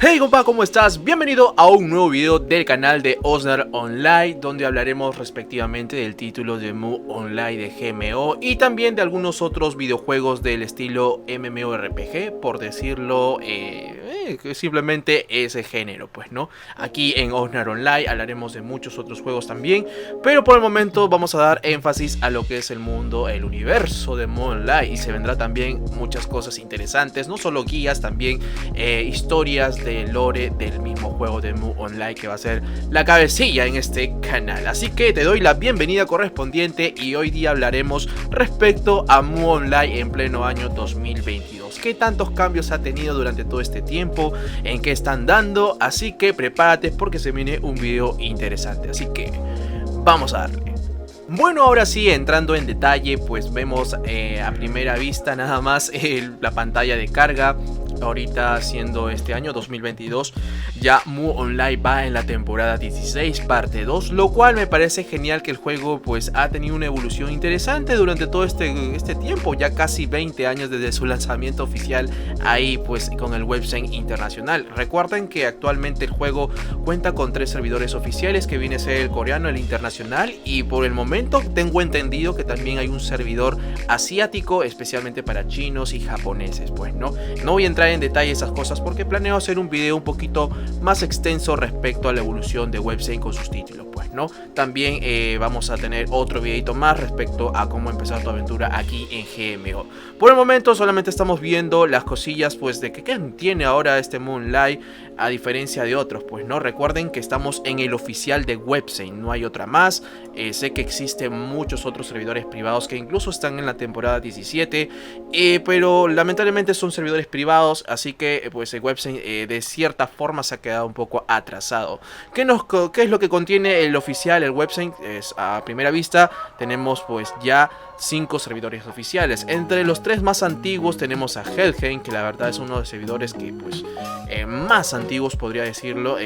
Hey compa, ¿cómo estás? Bienvenido a un nuevo video del canal de Osnar Online, donde hablaremos respectivamente del título de Mu Online de GMO y también de algunos otros videojuegos del estilo MMORPG, por decirlo, simplemente ese género, pues, ¿no? Aquí en Osnar Online hablaremos de muchos otros juegos también, pero por el momento vamos a dar énfasis a lo que es el mundo, el universo de Mu Online, y se vendrá también muchas cosas interesantes, no solo guías, también historias de lore del mismo juego de Mu Online, que va a ser la cabecilla en este canal. Así que te doy la bienvenida correspondiente y hoy día hablaremos respecto a Mu Online en pleno año 2022. ¿Qué tantos cambios ha tenido durante todo este tiempo? ¿En qué están dando? Así que prepárate porque se viene un video interesante. Así que vamos a darle. Bueno, ahora sí, entrando en detalle, pues vemos a primera vista nada más la pantalla de carga. Ahorita, siendo este año 2022, ya Mu Online va en la temporada 16 parte 2, lo cual me parece genial, que el juego pues ha tenido una evolución interesante durante todo este tiempo, ya casi 20 años desde su lanzamiento oficial ahí pues con el website internacional. Recuerden que actualmente el juego cuenta con 3 servidores oficiales, que viene a ser el coreano, el internacional, y por el momento tengo entendido que también hay un servidor asiático especialmente para chinos y japoneses. Pues no voy a entrar en detalle esas cosas porque planeo hacer un video un poquito más extenso respecto a la evolución de Website con sus títulos, pues no. También vamos a tener otro videito más respecto a cómo empezar tu aventura aquí en GMO. Por el momento solamente estamos viendo las cosillas pues de que tiene ahora este Mu Online, a diferencia de otros, pues no. Recuerden que estamos en el oficial de Website, no hay otra más. Sé que existen muchos otros servidores privados que incluso están en la temporada 17, pero lamentablemente son servidores privados, así que pues el Website de cierta forma se ha quedado un poco atrasado. ¿Qué es lo que contiene el oficial, el Website? A primera vista tenemos pues ya 5 servidores oficiales. Entre los 3 más antiguos tenemos a Helheim, que la verdad es uno de los servidores que pues más antiguos, podría decirlo.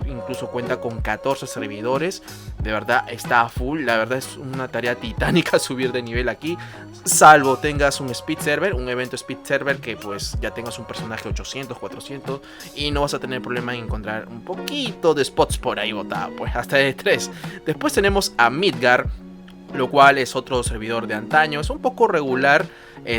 Incluso cuenta con 14 servidores. De verdad está a full. La verdad es una tarea titánica subir de nivel aquí, salvo tengas un speed server, un evento speed server, que pues ya tengas un personaje 800, 400 y no vas a tener problema en encontrar un poquito de spots por ahí botado, pues hasta de 3. Después tenemos a Midgard, lo cual es otro servidor de antaño, es un poco regular,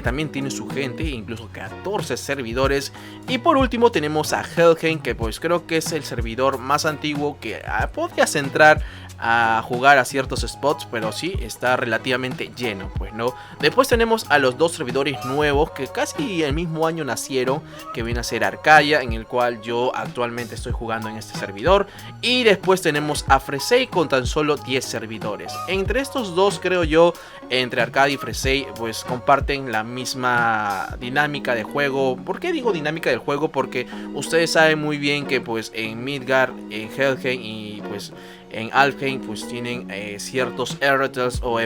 también tiene su gente, incluso 14 servidores. Y por último tenemos a Helheim, que pues creo que es el servidor más antiguo, que podrías entrar a jugar a ciertos spots, pero sí está relativamente lleno, pues no. Después tenemos a los 2 servidores nuevos que casi el mismo año nacieron, que viene a ser Arcadia, en el cual yo actualmente estoy jugando en este servidor. Y después tenemos a Fresei con tan solo 10 servidores. Entre estos dos, creo yo, entre Arcadia y Fresei, pues comparten la misma dinámica de juego. ¿Por qué digo dinámica del juego? Porque ustedes saben muy bien que pues en Midgard, en Helheim y pues en Alfheim pues tienen ciertos errors o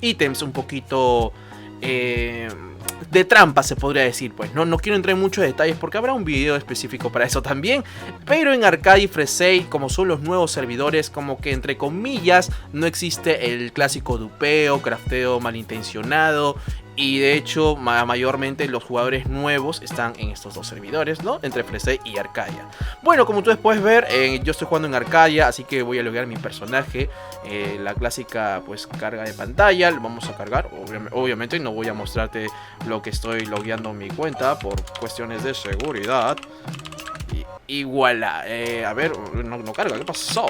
ítems un poquito de trampa, se podría decir, pues no quiero entrar en muchos detalles porque habrá un video específico para eso también. Pero en Arcadia y Fresei, como son los nuevos servidores, como que entre comillas no existe el clásico dupeo, crafteo malintencionado. Y de hecho, mayormente los jugadores nuevos están en estos 2 servidores, ¿no? Entre Fresei y Arcadia. Bueno, como ustedes puedes ver, yo estoy jugando en Arcadia, así que voy a loguear mi personaje. La clásica, pues, carga de pantalla. Lo vamos a cargar. Obviamente no voy a mostrarte lo que estoy logueando en mi cuenta por cuestiones de seguridad. Y voilà. A ver, no carga. ¿Qué pasó?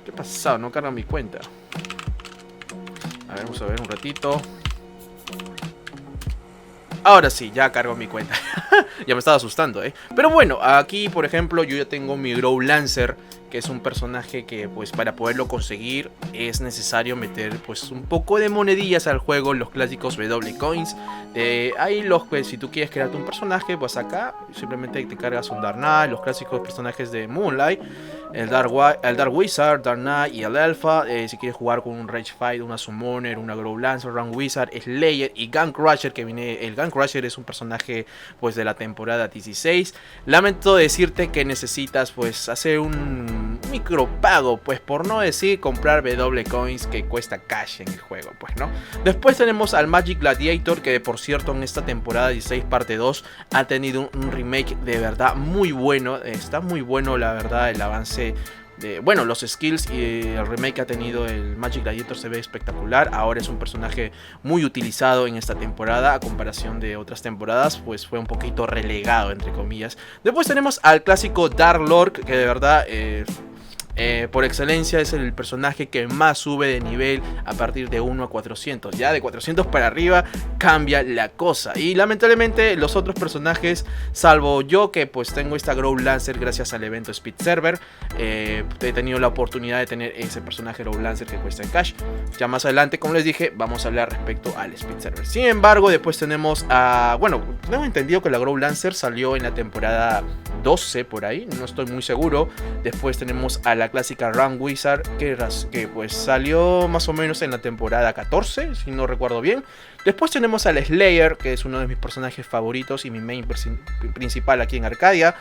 ¿Qué pasó? No carga mi cuenta. A ver, vamos a ver un ratito. Ahora sí, ya cargo mi cuenta. Ya me estaba asustando, Pero bueno, aquí por ejemplo yo ya tengo mi Grow Lancer, que es un personaje que pues para poderlo conseguir es necesario meter pues un poco de monedillas al juego, los clásicos W Coins. Ahí si tú quieres crearte un personaje, pues acá simplemente te cargas un Dark Knight, los clásicos personajes de Moonlight, el Dark Wizard, Dark Knight y el Alpha. Si quieres jugar con un Rage Fight, una Summoner, una Grow Lancer, Run Wizard, Slayer y Gun Crusher, que viene. El Gun Crusher es un personaje pues de la temporada 16. Lamento decirte que necesitas pues hacer un micropago, pues por no decir comprar W coins que cuesta cash en el juego, pues no. Después tenemos al Magic Gladiator, que por cierto en esta temporada 16 parte 2 ha tenido un remake de verdad muy bueno. Está muy bueno la verdad el avance. Bueno, los skills y el remake que ha tenido el Magic Gladiator se ve espectacular. Ahora es un personaje muy utilizado en esta temporada. A comparación de otras temporadas, pues fue un poquito relegado, entre comillas. Después tenemos al clásico Dark Lord, que de verdad por excelencia es el personaje que más sube de nivel a partir de 1 a 400. Ya de 400 para arriba cambia la cosa. Y lamentablemente los otros personajes, salvo yo que pues tengo esta Growl Lancer gracias al evento Speed Server, he tenido la oportunidad de tener ese personaje Growl Lancer que cuesta en cash. Ya más adelante, como les dije, vamos a hablar respecto al Speed Server. Sin embargo, después tenemos a... Bueno, tengo entendido que la Growl Lancer salió en la temporada 12 por ahí, no estoy muy seguro. Después tenemos a la clásica Run Wizard que pues salió más o menos en la temporada 14, si no recuerdo bien. Después tenemos al Slayer, que es uno de mis personajes favoritos y mi main principal aquí en Arcadia,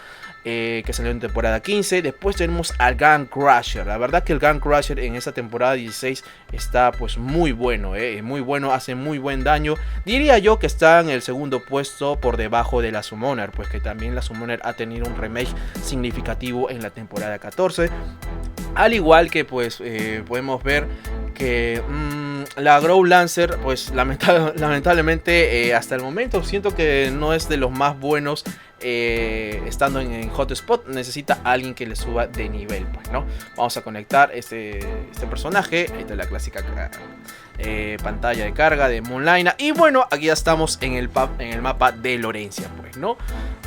que salió en temporada 15. Después tenemos al Gun Crusher. La verdad que el Gun Crusher en esta temporada 16 está pues muy bueno, muy bueno, hace muy buen daño. Diría yo que está en el segundo puesto por debajo de la Summoner, pues que también la Summoner ha tenido un remake significativo en la temporada 14. Al igual que pues podemos ver que la Growl Lancer pues lamentablemente hasta el momento siento que no es de los más buenos. Estando en hotspot necesita a alguien que le suba de nivel, pues no. Vamos a conectar este personaje. Esta es la clásica pantalla de carga de Moonlight. Y bueno, aquí ya estamos en el mapa de Lorencia, pues no.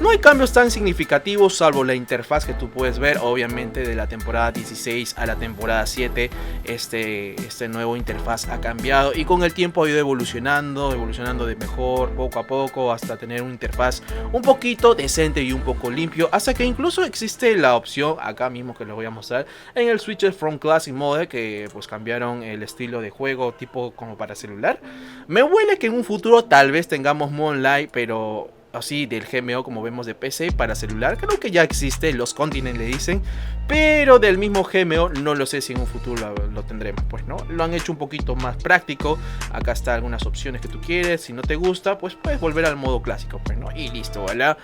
No hay cambios tan significativos salvo la interfaz que tú puedes ver. Obviamente de la temporada 16 a la temporada 7 este nuevo interfaz ha cambiado y con el tiempo ha ido evolucionando de mejor poco a poco hasta tener una interfaz un poquito decente y un poco limpio, hasta que incluso existe la opción acá mismo que les voy a mostrar en el Switcher from Classic Mode, que pues cambiaron el estilo de juego tipo como para celular. Me huele que en un futuro tal vez tengamos Moonlight, pero así del GMO como vemos de PC para celular. Creo que ya existe, los Continent le dicen, pero del mismo GMO no lo sé si en un futuro lo tendremos, pues no. Lo han hecho un poquito más práctico. Acá está algunas opciones que tú quieres. Si no te gusta, pues puedes volver al modo clásico, pues no. Y listo, ¿vale?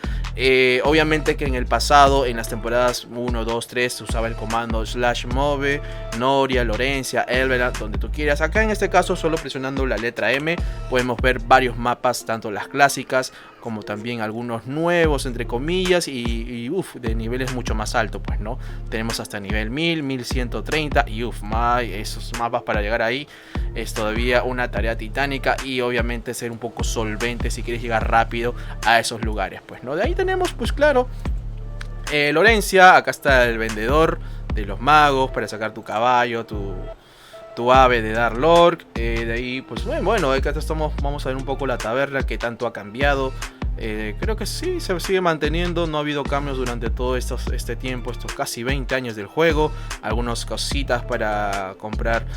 Obviamente que en el pasado, en las temporadas 1, 2, 3 se usaba el comando /move, Noria, Lorencia, Elveland, donde tú quieras. Acá en este caso solo presionando la letra M podemos ver varios mapas, tanto las clásicas como también algunos nuevos entre comillas y de niveles mucho más altos, pues no. Tenemos hasta nivel 1000, 1130 y esos mapas para llegar ahí es todavía una tarea titánica y obviamente ser un poco solvente si quieres llegar rápido a esos lugares, pues no. De ahí tenemos pues claro Lorencia. Acá está el vendedor de los magos para sacar tu caballo, tu ave de Dark Lord. De ahí pues bueno, acá vamos a ver un poco la taberna que tanto ha cambiado. Creo que sí, se sigue manteniendo. No ha habido cambios durante todo este tiempo, estos casi 20 años del juego. Algunas cositas para comprar,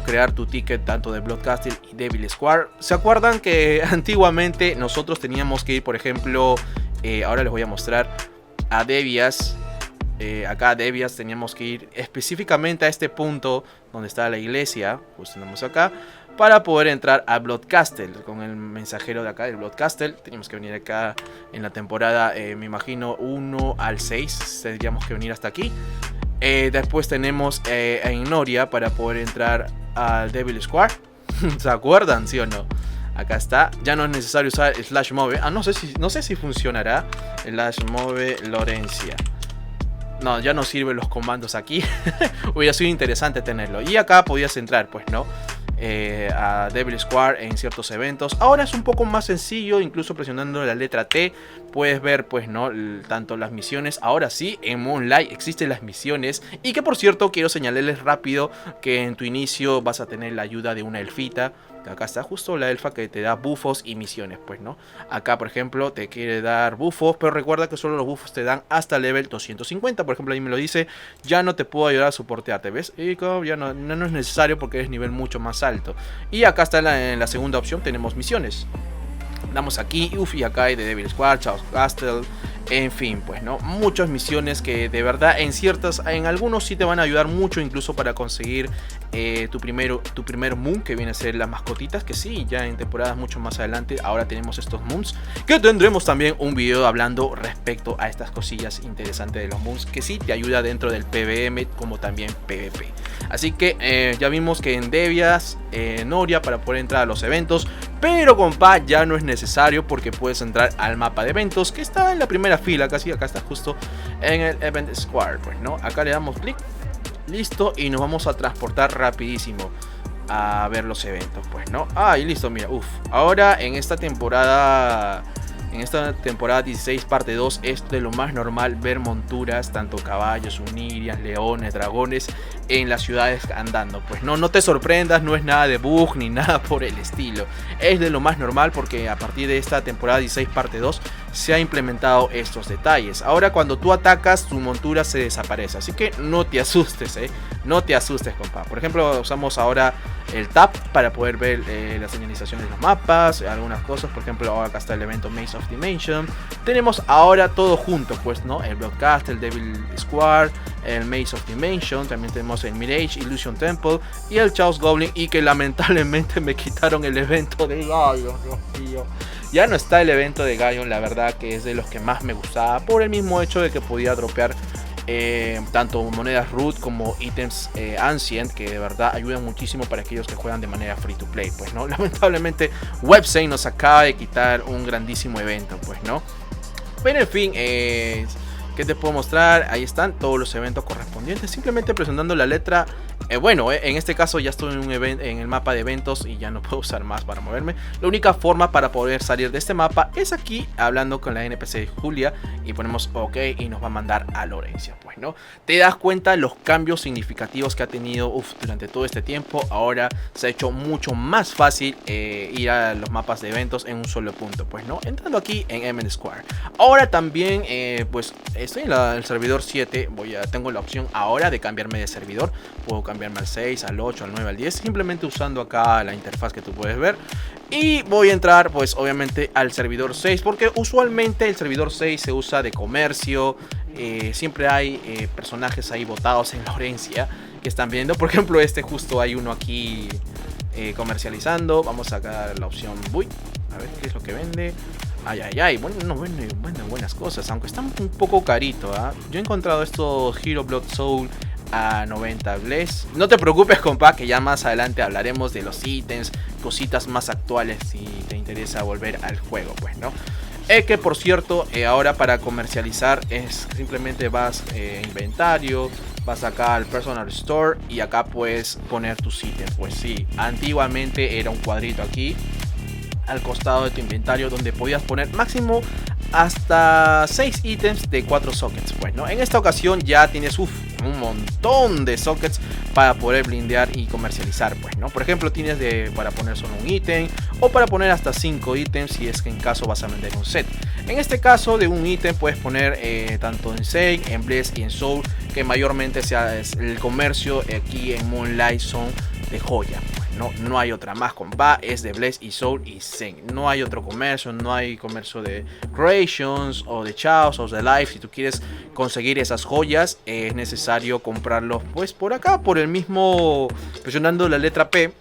crear tu ticket tanto de Blood Castle y Devil Square. ¿Se acuerdan que antiguamente nosotros teníamos que ir, por ejemplo, ahora les voy a mostrar a Devias? Acá a Devias teníamos que ir específicamente a este punto donde está la iglesia, pues tenemos acá, para poder entrar a Blood Castle con el mensajero de acá del Blood Castle. Teníamos que venir acá en la temporada, me imagino 1 al 6, tendríamos que venir hasta aquí. Después tenemos a Ignoria para poder entrar al Devil Square. ¿Se acuerdan, sí o no? Acá está, ya no es necesario usar /move. No sé si funcionará el /move Lorencia. No, ya no sirven los comandos aquí. Hubiera sido interesante tenerlo. Y acá podías entrar, pues no, a Devil Square en ciertos eventos. Ahora es un poco más sencillo, incluso presionando la letra T puedes ver pues no tanto las misiones. Ahora sí, en Moonlight existen las misiones. Y que por cierto quiero señalarles rápido que en tu inicio vas a tener la ayuda de una elfita. Acá está justo la elfa que te da buffos y misiones, pues no. Acá por ejemplo te quiere dar buffos, pero recuerda que solo los buffos te dan hasta level 250. Por ejemplo ahí me lo dice, ya no te puedo ayudar a soportearte, ¿ves? Y ya no es necesario porque es nivel mucho más alto. Y acá está en la segunda opción tenemos misiones. Damos aquí, y acá hay de Devil Square, Chaos Castle, En fin, pues no, muchas misiones que de verdad en algunos sí te van a ayudar mucho, incluso para conseguir tu primer moon, que viene a ser las mascotitas, que sí, ya en temporadas mucho más adelante ahora tenemos estos moons, que tendremos también un video hablando respecto a estas cosillas interesantes de los moons, que sí te ayuda dentro del PvM como también PvP. Así que ya vimos que en Devias, Noria, para poder entrar a los eventos, pero compa, ya no es necesario porque puedes entrar al mapa de eventos, que está en la primera fila, casi acá está justo en el Event Square, pues no, acá le damos clic, listo, y nos vamos a transportar rapidísimo a ver los eventos, pues no. Y listo, mira, ahora en esta temporada 16 parte 2 es de lo más normal ver monturas, tanto caballos, unirias, leones, dragones en las ciudades andando. Pues no te sorprendas, no es nada de bug ni nada por el estilo. Es de lo más normal porque a partir de esta temporada 16 parte 2 se ha implementado estos detalles. Ahora cuando tú atacas, tu montura se desaparece, así que no te asustes, no te asustes, compa. Por ejemplo, usamos ahora el tab para poder ver las señalizaciones de los mapas, algunas cosas. Por ejemplo, ahora acá está el evento Maze of Dimension. Tenemos ahora todo junto, pues no, el Broadcast, el Devil Square, el Maze of Dimension, también tenemos el Mirage Illusion Temple y el Chaos Goblin, y que lamentablemente me quitaron el evento de Gaion, Dios mío. Ya no está el evento de Gaion, la verdad que es de los que más me gustaba, por el mismo hecho de que podía dropear tanto monedas root como ítems ancient, que de verdad ayudan muchísimo para aquellos que juegan de manera free to play, pues no. Lamentablemente Website nos acaba de quitar un grandísimo evento, pues no. Pero en fin, ¿qué te puedo mostrar? Ahí están todos los eventos correspondientes, simplemente presionando la letra. En este caso ya estoy en el mapa de eventos y ya no puedo usar más para moverme. La única forma para poder salir de este mapa es aquí, hablando con la NPC Julia, y ponemos OK y nos va a mandar a Lorencia, pues no. Te das cuenta los cambios significativos que ha tenido durante todo este tiempo. Ahora se ha hecho mucho más fácil ir a los mapas de eventos en un solo punto, pues no, entrando aquí en Event Square. Ahora también pues estoy en el servidor 7, tengo la opción ahora de cambiarme de servidor. Puedo cambiarme al 6, al 8, al 9, al 10, simplemente usando acá la interfaz que tú puedes ver. Y voy a entrar pues obviamente al servidor 6, porque usualmente el servidor 6 se usa de comercio. Siempre hay personajes ahí botados en Lorencia que están viendo. Por ejemplo, justo hay uno aquí comercializando. Vamos a sacar la opción Buy, a ver qué es lo que vende. Bueno, venden buenas cosas, aunque están un poco carito, Yo he encontrado estos Hero Blood Soul a 90 Bless. No te preocupes, compa, que ya más adelante hablaremos de los ítems, cositas más actuales si te interesa volver al juego, pues no. Que por cierto, ahora para comercializar es simplemente vas inventario, vas acá al Personal Store y acá puedes poner tus ítems. Pues sí, antiguamente era un cuadrito aquí al costado de tu inventario donde podías poner máximo hasta 6 ítems de 4 sockets, pues no. En esta ocasión ya tienes un montón de sockets para poder blindear y comercializar, pues no. Por ejemplo, tienes para poner solo un ítem o para poner hasta 5 ítems si es que en caso vas a vender un set. En este caso de un ítem puedes poner tanto en Sage, en Bless y en Soul, que mayormente el comercio aquí en Moonlight son de joya. No hay otra más, compa, es de Bless y Soul y Zen. No hay otro comercio, no hay comercio de Creations o de Chaos o de Life. Si tú quieres conseguir esas joyas, es necesario comprarlos pues por acá, por el mismo, presionando la letra P.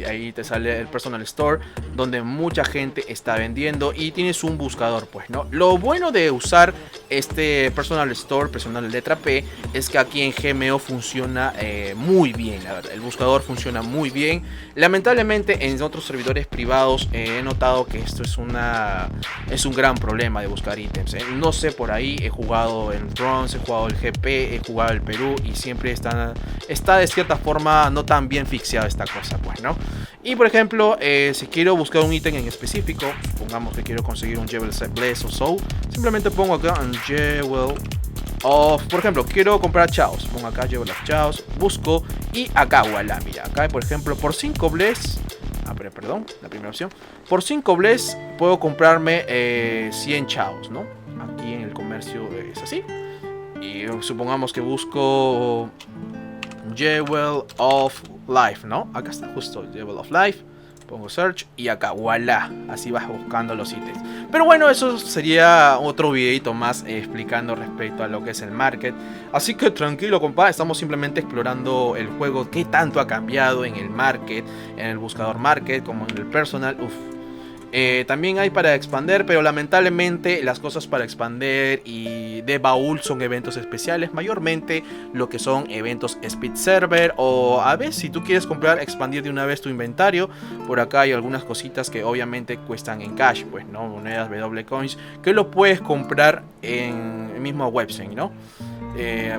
Ahí te sale el Personal Store donde mucha gente está vendiendo y tienes un buscador, pues no. Lo bueno de usar este Personal Store presionando la letra P es que aquí en GMO funciona muy bien, la verdad. El buscador funciona muy bien. Lamentablemente en otros servidores privados he notado que esto es un gran problema de buscar ítems. No sé, por ahí he jugado el Bronze, he jugado el GP, he jugado el Perú y siempre está de cierta forma no tan bien fixeada esta cosa, pues no. Y por ejemplo, si quiero buscar un ítem en específico, pongamos que quiero conseguir un Jewel Bless o Soul, simplemente pongo acá un Jewel of, por ejemplo, quiero comprar Chaos, pongo acá Jewel of Chaos, busco y acá, voilà, mira, acá por ejemplo por 5 Bless, perdón, la primera opción, por 5 Bless puedo comprarme 100 Chaos, ¿no? Aquí en el comercio es así. Y supongamos que busco Jewel of Life, ¿no? Acá está justo Jewel of Life. Pongo search y acá, voilà, así vas buscando los ítems. Pero bueno, eso sería otro videito más explicando respecto a lo que es el market. Así que tranquilo, compa, estamos simplemente explorando el juego, qué tanto ha cambiado en el market, en el buscador market, como en el personal. También hay para expander, pero lamentablemente las cosas para expander y de baúl son eventos especiales, mayormente lo que son eventos speed server, o a veces si tú quieres comprar, expandir de una vez tu inventario, por acá hay algunas cositas que obviamente cuestan en cash, pues no, monedas W coins, que lo puedes comprar en el mismo website, ¿no?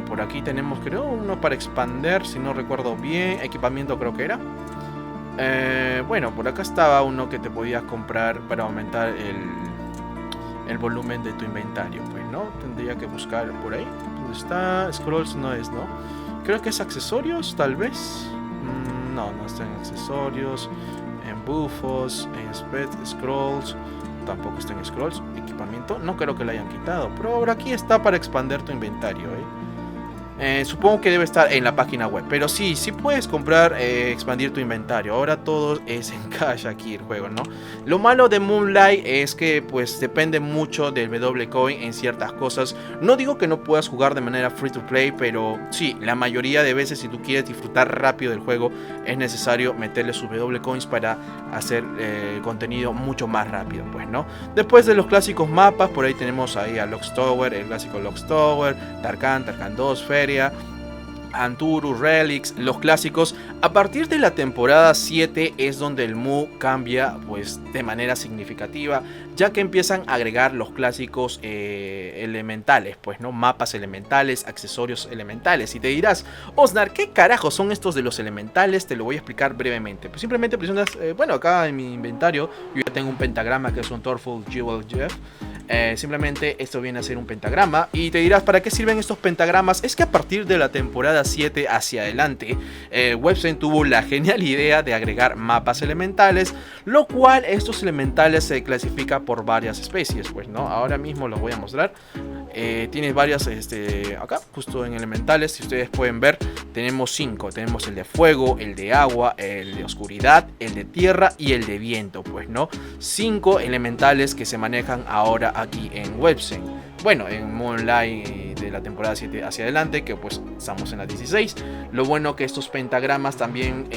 Por aquí tenemos, creo, uno para expander, si no recuerdo bien, equipamiento creo que era. Bueno, por acá estaba uno que te podías comprar para aumentar el volumen de tu inventario, pues, ¿no? Tendría que buscar por ahí. ¿Dónde está? Scrolls no es, ¿no? Creo que es accesorios, tal vez. No, no está en accesorios. En bufos, en spec, scrolls. Tampoco está en scrolls. Equipamiento, no creo que lo hayan quitado. Pero ahora aquí está para expandir tu inventario, supongo que debe estar en la página web. Pero sí puedes comprar, expandir tu inventario. Ahora todo es en cash aquí el juego, ¿no? Lo malo de Moonlight es que pues depende mucho del W Coin en ciertas cosas. No digo que no puedas jugar de manera free to play, pero sí, la mayoría de veces si tú quieres disfrutar rápido del juego es necesario meterle sus W Coins para hacer contenido mucho más rápido, pues, ¿no? Después de los clásicos mapas, por ahí tenemos ahí a Locks Tower, el clásico Locks Tower, Tarkhan 2, Feria, Anturu, Relics, los clásicos. A partir de la temporada 7 es donde el MU cambia pues de manera significativa, ya que empiezan a agregar los clásicos elementales, pues, ¿no? Mapas elementales, accesorios elementales. Y te dirás, Osnar, ¿qué carajos son estos de los elementales? Te lo voy a explicar brevemente. Pues simplemente presionas, bueno, acá en mi inventario yo ya tengo un pentagrama que es un Torful Jewel Jeff. Simplemente esto viene a ser un pentagrama. Y te dirás, ¿para qué sirven estos pentagramas? Es que a partir de la temporada 7 hacia adelante, Websen tuvo la genial idea de agregar mapas elementales, lo cual estos elementales se clasifican por varias especies, pues, ¿no? Ahora mismo los voy a mostrar. Tienes varias, acá, justo en elementales, si ustedes pueden ver, tenemos 5. Tenemos el de fuego, el de agua, el de oscuridad, el de tierra y el de viento, pues, ¿no? 5 elementales que se manejan ahora aquí en Websen. Bueno, en Moonlight de la temporada 7 hacia adelante, que pues estamos en la 16. Lo bueno que estos pentagramas también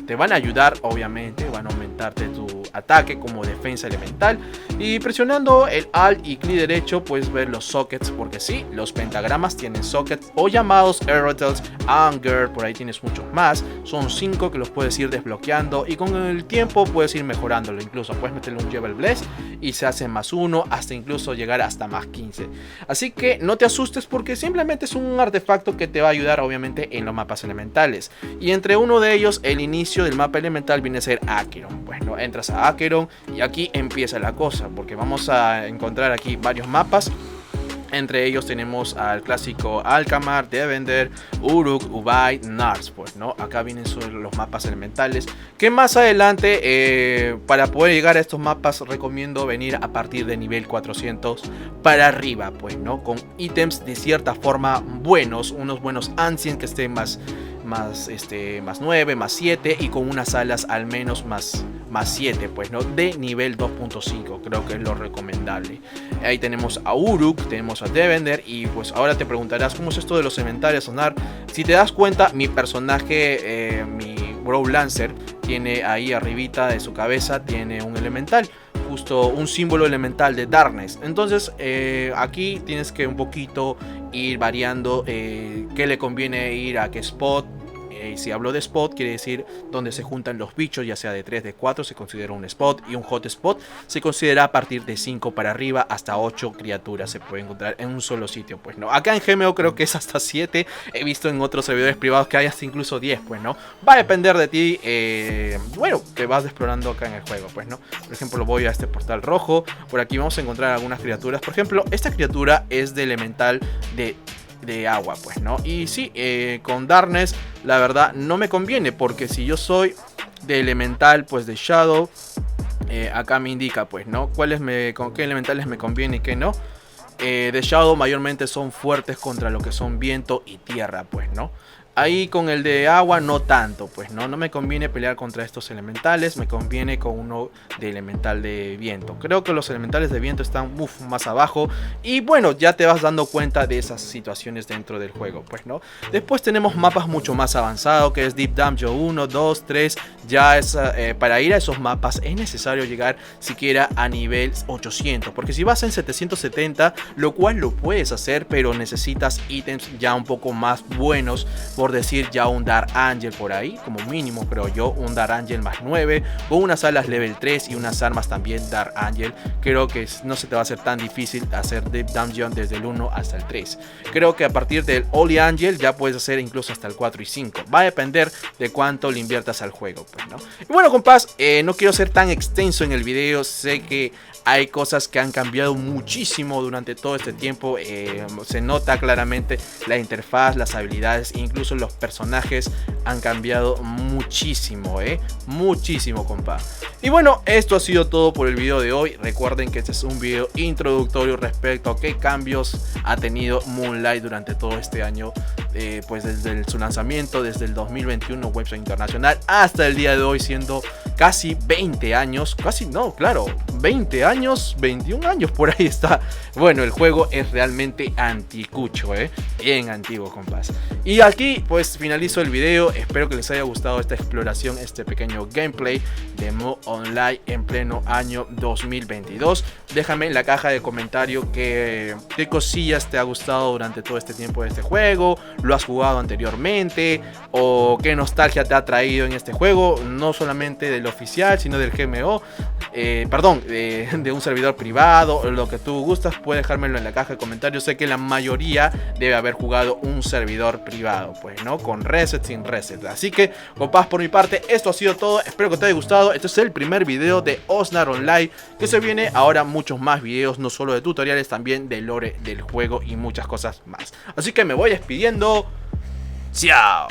te van a ayudar, obviamente, van a aumentarte tu ataque como defensa elemental. Y presionando el Alt y clic derecho puedes ver los sockets, porque sí, los pentagramas tienen sockets o llamados Aerotels, Anger, por ahí tienes muchos más. Son 5 que los puedes ir desbloqueando y con el tiempo puedes ir mejorándolo. Incluso puedes meterle un Jewel Bless y se hace +1 hasta incluso llegar hasta +15. Así que no te asustes porque simplemente es un artefacto que te va a ayudar obviamente en los mapas elementales. Y entre uno de ellos, el inicio del mapa elemental viene a ser Acheron. Bueno, entras a Acheron y aquí empieza la cosa, porque vamos a encontrar aquí varios mapas. Entre ellos tenemos al clásico Alkamar, Devender, Uruk, Ubaid, Nars, pues, ¿no? Acá vienen los mapas elementales, que más adelante, para poder llegar a estos mapas, recomiendo venir a partir de nivel 400 para arriba, pues, ¿no? Con ítems de cierta forma buenos, unos buenos Ancient que estén más 9, más 7 y con unas alas al menos más 7, pues, ¿no? De nivel 2.5, creo que es lo recomendable. Ahí tenemos a Uruk, tenemos a Devender y pues ahora te preguntarás cómo es esto de los elementales, Sonar. Si te das cuenta, mi personaje, mi Brow Lancer, tiene ahí arribita de su cabeza, tiene un elemental, justo un símbolo elemental de Darkness. Entonces aquí tienes que un poquito ir variando qué le conviene ir a qué spot. Si hablo de spot, quiere decir donde se juntan los bichos, ya sea de 3, de 4, se considera un spot. Y un hotspot se considera a partir de 5 para arriba, hasta 8 criaturas se pueden encontrar en un solo sitio, pues, ¿no? Acá en GMO creo que es hasta 7. He visto en otros servidores privados que hay hasta incluso 10, pues, ¿no? Va a depender de ti, bueno, que vas explorando acá en el juego, pues, ¿no? Por ejemplo, voy a este portal rojo. Por aquí vamos a encontrar algunas criaturas. Por ejemplo, esta criatura es de elemental de agua, pues, ¿no? Y sí, con Darkness la verdad no me conviene, porque si yo soy de elemental, pues de Shadow, acá me indica, pues, ¿no? Con qué elementales me conviene y qué no. De Shadow mayormente son fuertes contra lo que son viento y tierra, pues, ¿no? Ahí con el de agua no tanto, pues no me conviene pelear contra estos elementales, me conviene con uno de elemental de viento. Creo que los elementales de viento están más abajo y bueno, ya te vas dando cuenta de esas situaciones dentro del juego, pues no. Después tenemos mapas mucho más avanzados, que es Deep Dungeon 1, 2, 3, ya es, para ir a esos mapas es necesario llegar siquiera a nivel 800, porque si vas en 770, lo cual lo puedes hacer, pero necesitas ítems ya un poco más buenos, por decir ya un Dark Angel por ahí, como mínimo creo yo, un Dark Angel más 9, con unas alas level 3 y unas armas también Dark Angel. Creo que no se te va a hacer tan difícil hacer Deep Dungeon desde el 1 hasta el 3. Creo que a partir del Holy Angel ya puedes hacer incluso hasta el 4 y 5. Va a depender de cuánto le inviertas al juego, pues, ¿no? Y bueno, compás, no quiero ser tan extenso en el video, sé que hay cosas que han cambiado muchísimo durante todo este tiempo, se nota claramente la interfaz, las habilidades, incluso los personajes han cambiado muchísimo, muchísimo, compa. Y bueno, esto ha sido todo por el video de hoy. Recuerden que este es un video introductorio respecto a qué cambios ha tenido Moonlight durante todo este año, pues desde su lanzamiento, desde el 2021 website internacional hasta el día de hoy, siendo casi 20 años, casi no, claro, 20 años, 21 años por ahí está. Bueno, el juego es realmente anticucho, bien antiguo, compás. Y aquí pues finalizo el video, espero que les haya gustado esta exploración, este pequeño gameplay de Mu Online en pleno año 2022. Déjame en la caja de comentarios qué cosillas te ha gustado durante todo este tiempo de este juego, lo has jugado anteriormente o qué nostalgia te ha traído en este juego, no solamente del oficial sino del GMO, de un servidor privado, lo que tú gustas, puedes dejármelo en la caja de comentarios. Sé que la mayoría debe haber jugado un servidor privado, pues no, con reset, sin reset. Así que, compás, por mi parte, esto ha sido todo. Espero que te haya gustado. Este es el primer video de Oxnard Online, que se viene ahora muchos más videos, no solo de tutoriales, también de lore del juego y muchas cosas más. Así que me voy despidiendo. ¡Chao!